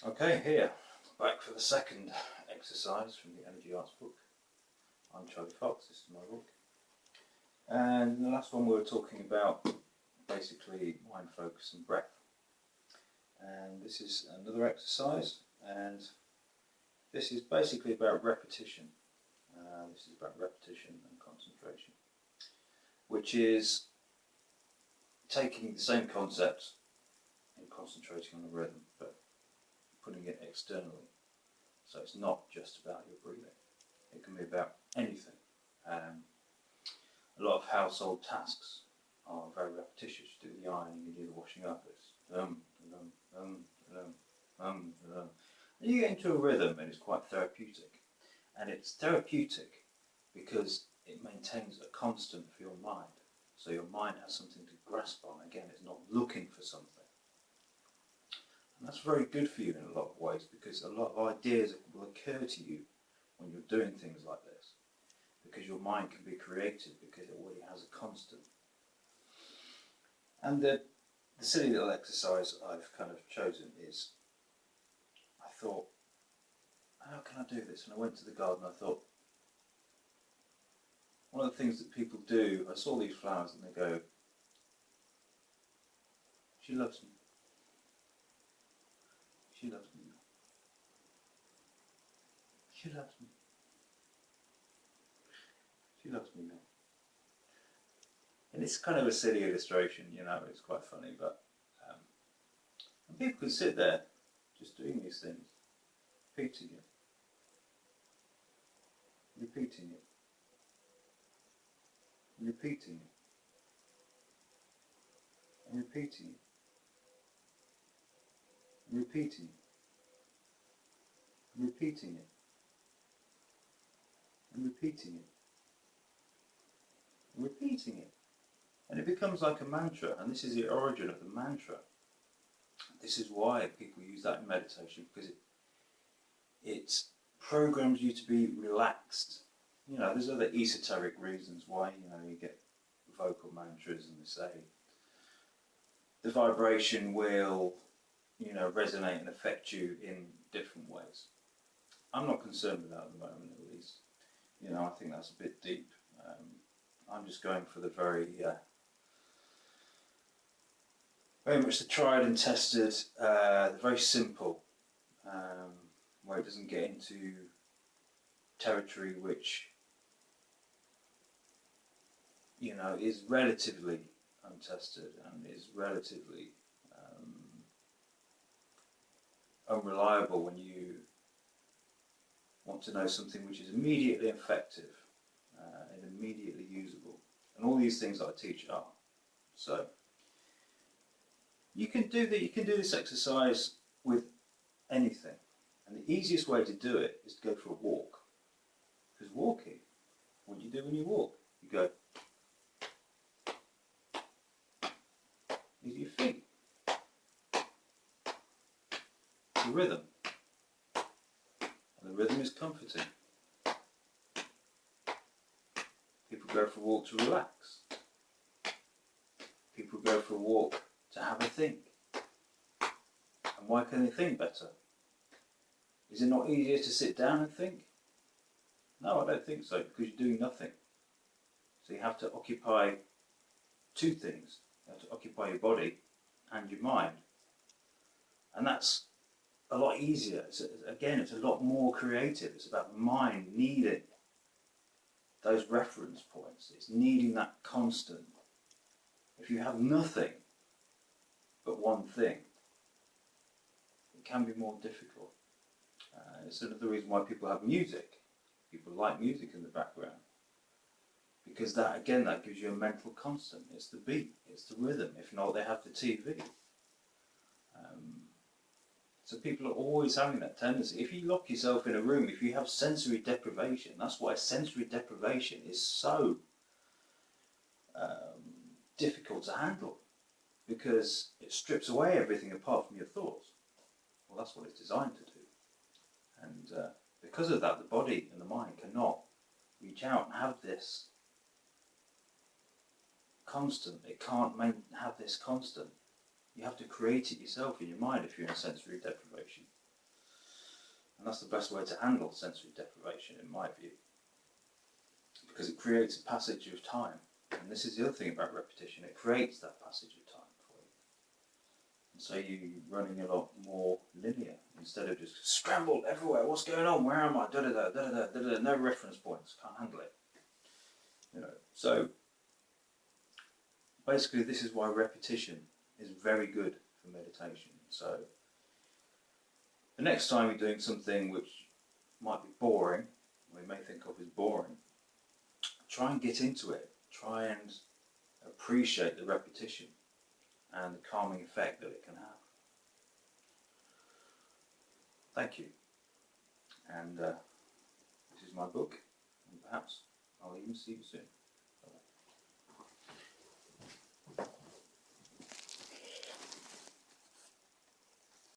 Okay, here, back for the second exercise from the Energy Arts book. I'm Charlie Fox, this is my book. And in the last one we were talking about basically mind focus and breath. And this is another exercise, and this is basically about repetition. This is about repetition and concentration, which is taking the same concept and concentrating on the rhythm, but putting it externally. So it's not just about your breathing. It can be about anything. A lot of household tasks are very repetitious. You do the ironing, you do the washing up. It's and you get into a rhythm, and it's quite therapeutic. And it's therapeutic because it maintains a constant for your mind. So your mind has something to grasp on. Again, it's not looking for something. And that's very good for you in a lot of ways, because a lot of ideas will occur to you when you're doing things like this, because your mind can be creative because it already has a constant. And the silly little exercise I've kind of chosen is, I thought, how can I do this? And I went to the garden, I thought, one of the things that people do, I saw these flowers and they go, she loves me. She loves me now. She loves me. She loves me now. And it's kind of a silly illustration, you know, it's quite funny, but and people can sit there just doing these things, repeating it, repeating it, repeating it, and repeating it, and repeating it, and repeating it, and repeating it, and repeating it. And it becomes like a mantra, and this is the origin of the mantra. This is why people use that in meditation, because it programs you to be relaxed. You know, there's other esoteric reasons why, you know, you get vocal mantras, and they say the vibration will, you know, resonate and affect you in different ways. I'm not concerned with that at the moment, at least. You know, I think that's a bit deep. I'm just going for the very much the tried and tested, the very simple, where it doesn't get into territory which, you know, is relatively untested and is relatively unreliable when you want to know something which is immediately effective and immediately usable. And all these things that I teach are. So you can do this exercise with anything. And the easiest way to do it is to go for a walk. Because walking, what do you do when you walk? You go with your feet. It's a rhythm. And the rhythm is comforting. People go for a walk to relax. People go for a walk to have a think. And why can they think better? Is it not easier to sit down and think? No, I don't think so, because you're doing nothing. So you have to occupy two things. You have to occupy your body and your mind. And that's a lot easier. It's a lot more creative. It's about the mind needing those reference points. It's needing that constant. If you have nothing but one thing, it can be more difficult. It's another reason why people have music. People like music in the background. Because that gives you a mental constant. It's the beat, it's the rhythm. If not, they have the TV. So people are always having that tendency. If you lock yourself in a room, if you have sensory deprivation, that's why sensory deprivation is so difficult to handle, because it strips away everything apart from your thoughts. Well, that's what it's designed to do. And because of that, the body and the mind cannot reach out and have this constant. It can't have this constant. You have to create it yourself in your mind if you're in sensory deprivation. And that's the best way to handle sensory deprivation, in my view, because it creates a passage of time. And this is the other thing about repetition, it creates that passage of time for you. And so you're running a lot more linear, instead of just scrambled everywhere, what's going on, where am I, da-da-da, da-da-da, da-da-da, no reference points, can't handle it. So basically this is why repetition is very good for meditation. So the next time you're doing something which might be boring, we may think of as boring, try and get into it. Try and appreciate the repetition and the calming effect that it can have. Thank you. And this is my book, and perhaps I'll even see you soon.